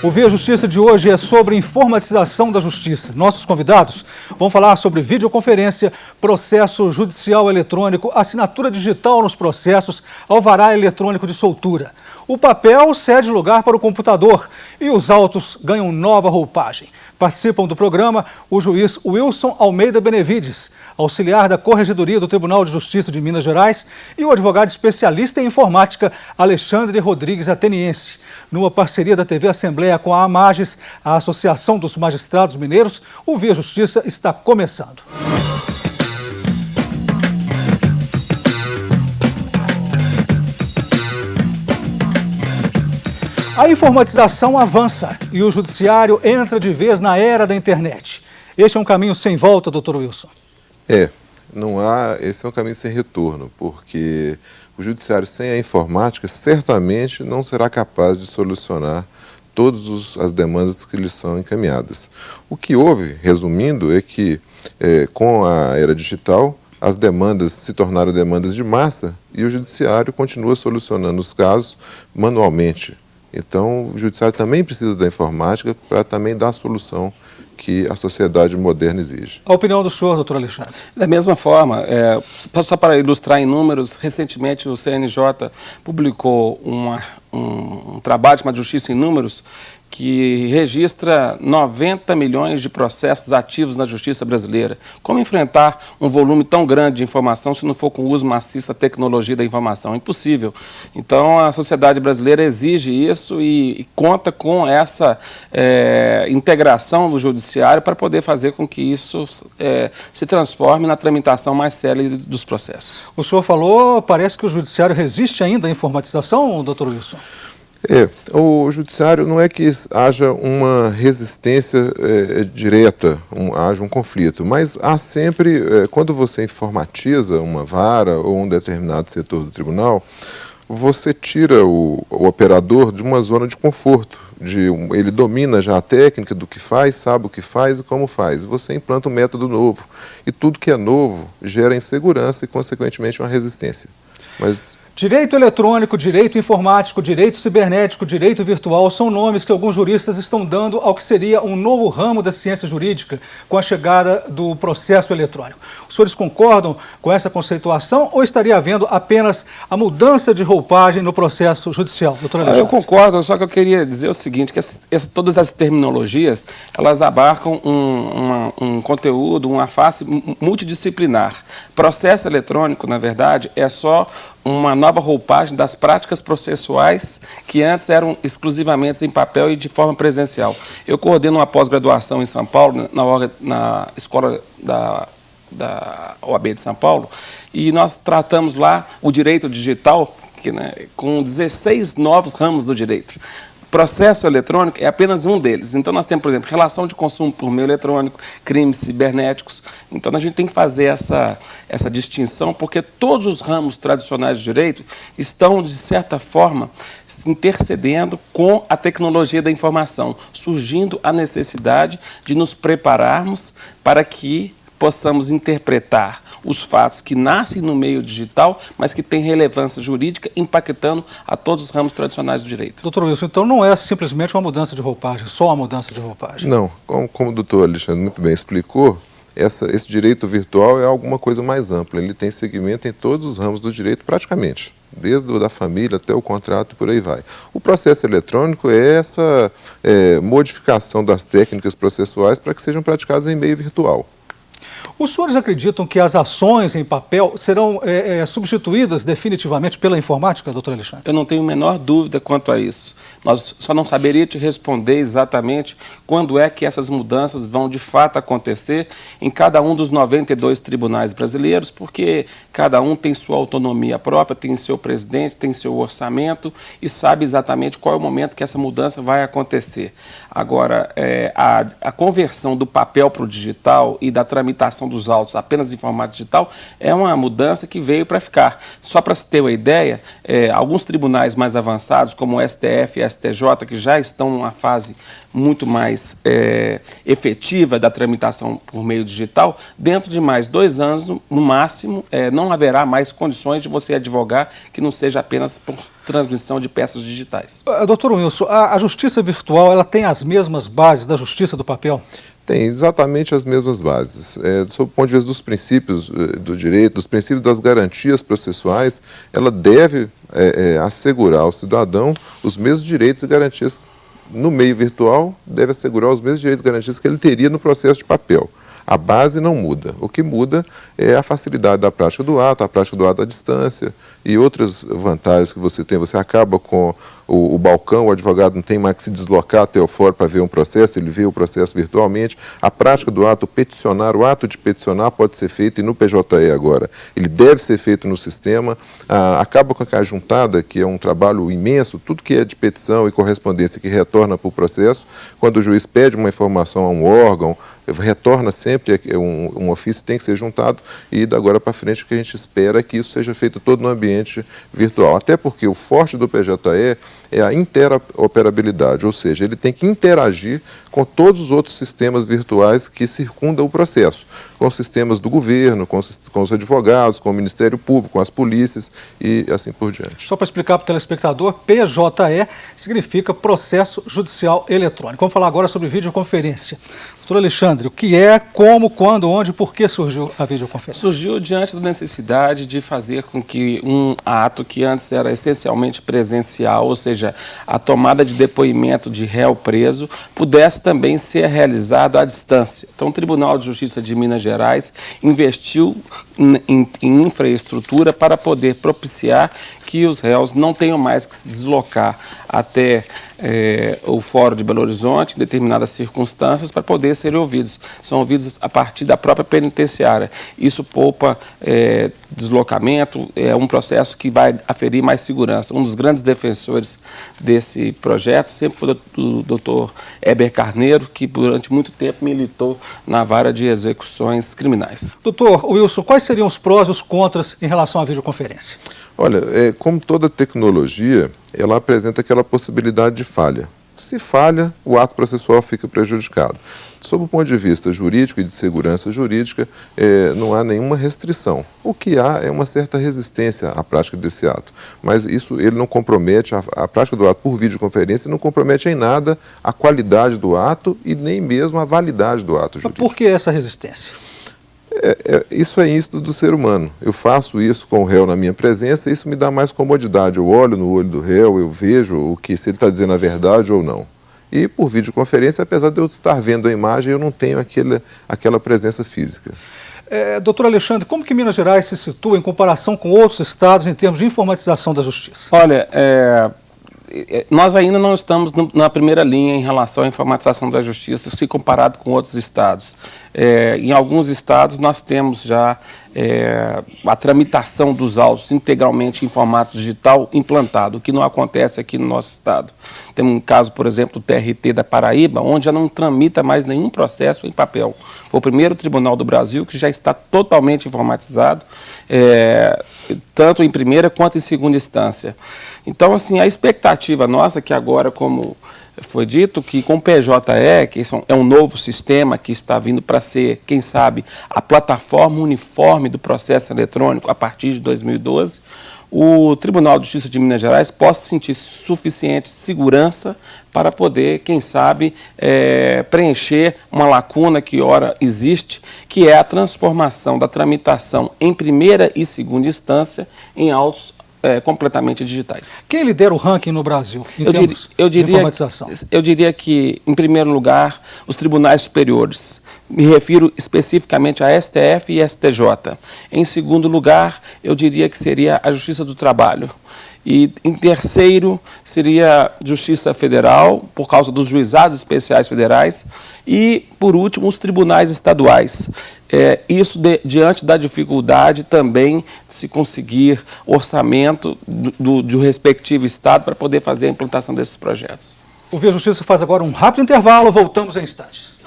O Via Justiça de hoje é sobre informatização da justiça. Nossos convidados vão falar sobre videoconferência, processo judicial eletrônico, assinatura digital nos processos, alvará eletrônico de soltura. O papel cede lugar para o computador e os autos ganham nova roupagem. Participam do programa o juiz Wilson Almeida Benevides, auxiliar da Corregedoria do Tribunal de Justiça de Minas Gerais, e o advogado especialista em informática Alexandre Rodrigues Ateniense. Numa parceria da TV Assembleia com a AMAGES, a Associação dos Magistrados Mineiros, o Via Justiça está começando. A informatização avança e o judiciário entra de vez na era da internet. Este é um caminho sem volta, doutor Wilson. Esse é um caminho sem retorno, porque o judiciário sem a informática certamente não será capaz de solucionar todas as demandas que lhe são encaminhadas. O que houve, resumindo, é que com a era digital, as demandas se tornaram demandas de massa e o judiciário continua solucionando os casos manualmente. Então, o judiciário também precisa da informática para também dar a solução que a sociedade moderna exige. A opinião do senhor, doutor Alexandre? Da mesma forma, só para ilustrar em números, recentemente o CNJ publicou um trabalho chamado Justiça em Números, que registra 90 milhões de processos ativos na justiça brasileira. Como enfrentar um volume tão grande de informação se não for com o uso maciço da tecnologia da informação? É impossível. Então, a sociedade brasileira exige isso e conta com essa integração do judiciário para poder fazer com que isso se transforme na tramitação mais célere dos processos. O senhor falou, parece que o judiciário resiste ainda à informatização, doutor Wilson? O judiciário não é que haja uma resistência direta, haja um conflito, mas há sempre, quando você informatiza uma vara ou um determinado setor do tribunal, você tira o operador de uma zona de conforto, ele domina já a técnica do que faz, sabe o que faz e como faz. Você implanta um método novo e tudo que é novo gera insegurança e, consequentemente, uma resistência. Direito eletrônico, direito informático, direito cibernético, direito virtual são nomes que alguns juristas estão dando ao que seria um novo ramo da ciência jurídica com a chegada do processo eletrônico. Os senhores concordam com essa conceituação ou estaria havendo apenas a mudança de roupagem no processo judicial? Doutor Alexandre? Eu concordo, só que eu queria dizer o seguinte, que todas as terminologias, elas abarcam um conteúdo, uma face multidisciplinar. Processo eletrônico, na verdade, é só uma nova roupagem das práticas processuais que antes eram exclusivamente em papel e de forma presencial. Eu coordeno uma pós-graduação em São Paulo, na escola da OAB de São Paulo, e nós tratamos lá o direito digital, com 16 novos ramos do direito. Processo eletrônico é apenas um deles. Então, nós temos, por exemplo, relação de consumo por meio eletrônico, crimes cibernéticos. Então, a gente tem que fazer essa distinção, porque todos os ramos tradicionais do direito estão, de certa forma, se intercedendo com a tecnologia da informação, surgindo a necessidade de nos prepararmos para que possamos interpretar os fatos que nascem no meio digital, mas que têm relevância jurídica, impactando a todos os ramos tradicionais do direito. Doutor Wilson, então não é simplesmente uma mudança de roupagem, só uma mudança de roupagem? Não, como o doutor Alexandre muito bem explicou, esse direito virtual é alguma coisa mais ampla, ele tem segmento em todos os ramos do direito praticamente, desde o da família até o contrato e por aí vai. O processo eletrônico é essa modificação das técnicas processuais para que sejam praticadas em meio virtual. Os senhores acreditam que as ações em papel serão substituídas definitivamente pela informática, doutor Alexandre? Eu não tenho a menor dúvida quanto a isso. Nós só não saberia te responder exatamente quando é que essas mudanças vão de fato acontecer em cada um dos 92 tribunais brasileiros, porque cada um tem sua autonomia própria, tem seu presidente, tem seu orçamento e sabe exatamente qual é o momento que essa mudança vai acontecer. Agora, a conversão do papel para o digital e da tramitação dos autos apenas em formato digital é uma mudança que veio para ficar. Só para se ter uma ideia, alguns tribunais mais avançados, como o STF e a STJ, que já estão numa fase muito mais efetiva da tramitação por meio digital, dentro de mais 2 anos, no máximo, não haverá mais condições de você advogar que não seja apenas transmissão de peças digitais. Doutor Wilson, a justiça virtual ela tem as mesmas bases da justiça do papel? Tem exatamente as mesmas bases. Sob o ponto de vista dos princípios do direito, dos princípios das garantias processuais, ela deve assegurar ao cidadão os mesmos direitos e garantias no meio virtual, deve assegurar os mesmos direitos e garantias que ele teria no processo de papel. A base não muda. O que muda é a facilidade da prática do ato, a prática do ato à distância e outras vantagens que você tem. Você acaba com o balcão, o advogado não tem mais que se deslocar até o fórum para ver um processo, ele vê o processo virtualmente. A prática do ato, o ato de peticionar pode ser feito, e no PJE agora, ele deve ser feito no sistema. Acaba com a cajuntada, que é um trabalho imenso, tudo que é de petição e correspondência que retorna para o processo. Quando o juiz pede uma informação a um órgão, retorna sempre, um ofício tem que ser juntado, e da agora para frente o que a gente espera é que isso seja feito todo no ambiente virtual. Até porque o forte do PJE é a interoperabilidade, ou seja, ele tem que interagir com todos os outros sistemas virtuais que circundam o processo, com os sistemas do governo, com os advogados, com o Ministério Público, com as polícias e assim por diante. Só para explicar para o telespectador, PJE significa Processo Judicial Eletrônico. Vamos falar agora sobre videoconferência. Doutor Alexandre, o que é, como, quando, onde e por que surgiu a videoconferência? Surgiu diante da necessidade de fazer com que um ato que antes era essencialmente presencial, ou seja, a tomada de depoimento de réu preso, pudesse também ser realizado à distância. Então, o Tribunal de Justiça de Minas Gerais investiu em infraestrutura para poder propiciar que os réus não tenham mais que se deslocar até o Fórum de Belo Horizonte, em determinadas circunstâncias, para poder serem ouvidos. São ouvidos a partir da própria penitenciária. Isso poupa deslocamento, é um processo que vai aferir mais segurança. Um dos grandes defensores desse projeto sempre foi o doutor Heber Carneiro, que durante muito tempo militou na vara de execuções criminais. Doutor Wilson, quais seriam os prós e os contras em relação à videoconferência? Olha, como toda tecnologia, ela apresenta aquela possibilidade de falha. Se falha, o ato processual fica prejudicado. Sob o ponto de vista jurídico e de segurança jurídica, não há nenhuma restrição. O que há é uma certa resistência à prática desse ato. Mas isso ele não compromete, a prática do ato por videoconferência não compromete em nada a qualidade do ato e nem mesmo a validade do ato jurídico. Mas por que essa resistência? Isso é instinto do ser humano. Eu faço isso com o réu na minha presença, isso me dá mais comodidade. Eu olho no olho do réu, eu vejo se ele está dizendo a verdade ou não. E por videoconferência, apesar de eu estar vendo a imagem, eu não tenho aquela presença física. Doutor Alexandre, como que Minas Gerais se situa em comparação com outros estados em termos de informatização da justiça? Olha, nós ainda não estamos na primeira linha em relação à informatização da justiça, se comparado com outros estados. Em alguns estados nós temos já a tramitação dos autos integralmente em formato digital implantado, o que não acontece aqui no nosso estado. Tem um caso, por exemplo, do TRT da Paraíba, onde já não tramita mais nenhum processo em papel. Foi o primeiro tribunal do Brasil que já está totalmente informatizado, tanto em primeira quanto em segunda instância. Então, assim, a expectativa nossa que agora, como foi dito, que com o PJE, que é um novo sistema que está vindo para ser, quem sabe, a plataforma uniforme do processo eletrônico a partir de 2012, o Tribunal de Justiça de Minas Gerais possa sentir suficiente segurança para poder, quem sabe, preencher uma lacuna que ora existe, que é a transformação da tramitação em primeira e segunda instância em autos completamente digitais. Quem lidera o ranking no Brasil em termos de informatização? Eu diria que, em primeiro lugar, os tribunais superiores. Me refiro especificamente a STF e STJ. Em segundo lugar, eu diria que seria a Justiça do Trabalho. E, em terceiro, seria Justiça Federal, por causa dos juizados especiais federais. E, por último, os tribunais estaduais. Isso diante da dificuldade também de se conseguir orçamento do respectivo estado para poder fazer a implantação desses projetos. O Via Justiça faz agora um rápido intervalo, voltamos em instantes.